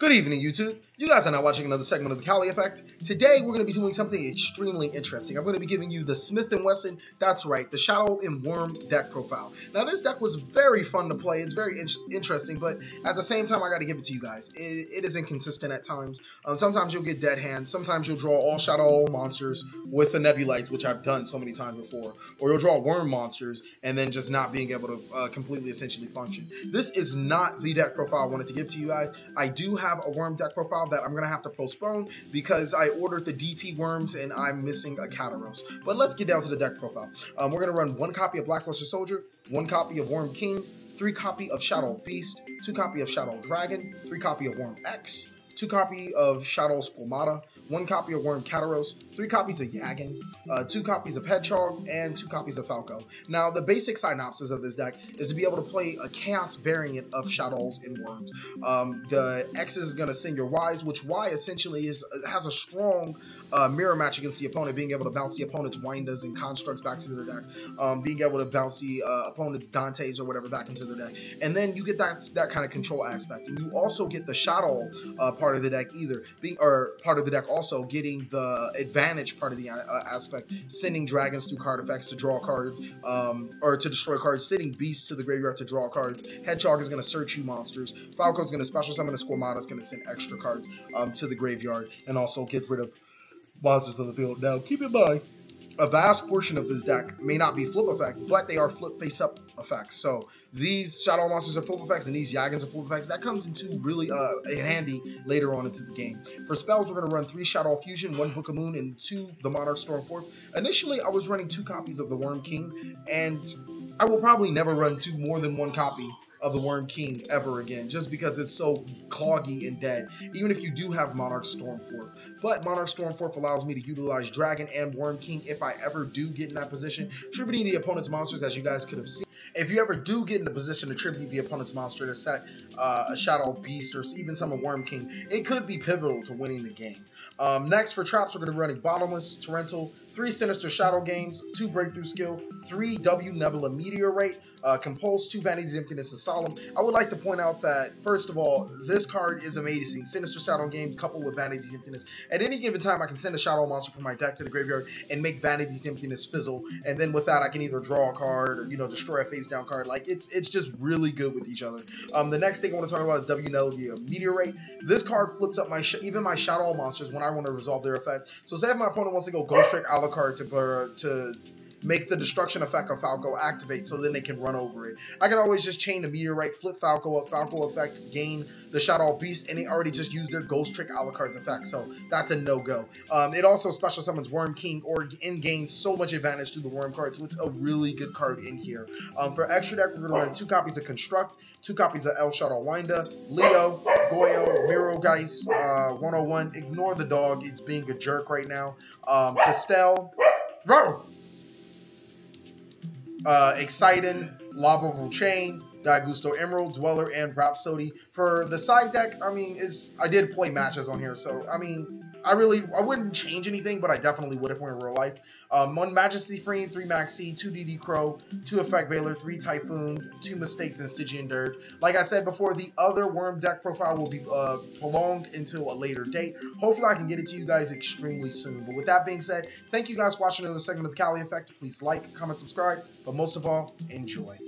Good evening, YouTube. You guys are now watching another segment of the Cali Effect. Today, we're going to be doing something extremely interesting. I'm going to be giving you the Smith & Wesson, that's right, the Shaddoll and Worm deck profile. Now, this deck was very fun to play. It's very interesting, but at the same time, I got to give it to you guys. It is inconsistent at times. Sometimes you'll get dead hands. Sometimes you'll draw all Shaddoll monsters with the Nebulites, which I've done so many times before. Or you'll draw Worm monsters and then just not being able to completely essentially function. This is not the deck profile I wanted to give to you guys. I do have a Worm deck profile that I'm going to have to postpone because I ordered the DT Worms and I'm missing a Kataros. But let's get down to the deck profile. We're going to run 1 copy of Blackluster Soldier, 1 copy of Worm King, 3 copy of Shaddoll Beast, 2 copy of Shaddoll Dragon, 3 copy of Worm X, 2 copy of Shaddoll Squamata, 1 copy of Worm Kataros, 3 copies of Yagan, 2 copies of Hedgehog, and 2 copies of Falco. Now, the basic synopsis of this deck is to be able to play a Chaos variant of Shaddolls and Worms. The X is going to send your Ys, which Y essentially has a strong mirror match against the opponent, being able to bounce the opponent's Windas and Constructs back into their deck, being able to bounce the opponent's Dantes or whatever back into their deck. And then you get that kind of control aspect. And you also get the Shaddoll part of the deck also getting the advantage part of the aspect, sending dragons through card effects to draw cards, or to destroy cards, sending beasts to the graveyard to draw cards. Hedgehog is going to search you monsters. Falco is going to special summon a Squamata, is going to send extra cards to the graveyard, and also get rid of monsters on the field. Now, keep in mind, a vast portion of this deck may not be flip effect, but they are flip face-up effects. So these Shaddoll monsters are flip effects, and these Yagans are flip effects. That comes into really handy later on into the game. For spells, we're going to run 3 Shaddoll Fusion, 1 Book of Moon, and 2 the Monarch Stormforth. Initially, I was running 2 copies of the Worm King, and I will probably never run more than 1 copy of the Worm King ever again, just because it's so cloggy and dead, even if you do have Monarch Stormforth. But Monarch Stormforth allows me to utilize Dragon and Worm King if I ever do get in that position, tributing the opponent's monsters, as you guys could have seen. If you ever do get in the position to tribute the opponent's monster to set a Shaddoll Beast or even some of Worm King, it could be pivotal to winning the game. Next, for traps, we're going to be running Bottomless, Torrential, 3 Sinister Shaddoll Games, 2 Breakthrough Skill, 3 W Nebula Meteorite, Compulse, 2 Vanity's Emptiness, and Solemn. I would like to point out that, first of all, this card is amazing. Sinister Shaddoll Games coupled with Vanity's Emptiness. At any given time, I can send a Shaddoll monster from my deck to the graveyard and make Vanity's Emptiness fizzle, and then with that, I can either draw a card or, destroy a face-down card. Like, it's just really good with each other. The next thing I want to talk about is W Nebula Meteorite. This card flips up even my Shaddoll monsters when I want to resolve their effect. So say if my opponent wants to go Ghost Trick Alucard to make the destruction effect of Falco activate so then they can run over it, I can always just chain the Meteorite, flip Falco up, Falco effect, gain the Shaddoll Beast, and they already just used their Ghost Trick Alucard's effect, so that's a no-go. It also special summons Worm King and gains so much advantage through the Worm card, so it's a really good card in here. For extra deck, we're going to run 2 copies of Construct, 2 copies of El Shaddoll Winda, Leo, Goyo, Miro Geist, 101, ignore the dog, it's being a jerk right now, Pastel, Exciting, Lava Chain, Dagusto Emerald, Dweller, and Rhapsody. For the side deck, I did play matches on here, so, I wouldn't change anything, but I definitely would if we're in real life. 1 Majesty Fiend, 3 Maxi, 2 DD Crow, 2 Effect Veiler, 3 Typhoon, 2 Mistakes, and Stygian Dirge. Like I said before, the other Worm deck profile will be prolonged until a later date. Hopefully, I can get it to you guys extremely soon. But with that being said, thank you guys for watching another segment of the Cali Effect. Please like, comment, subscribe, but most of all, enjoy.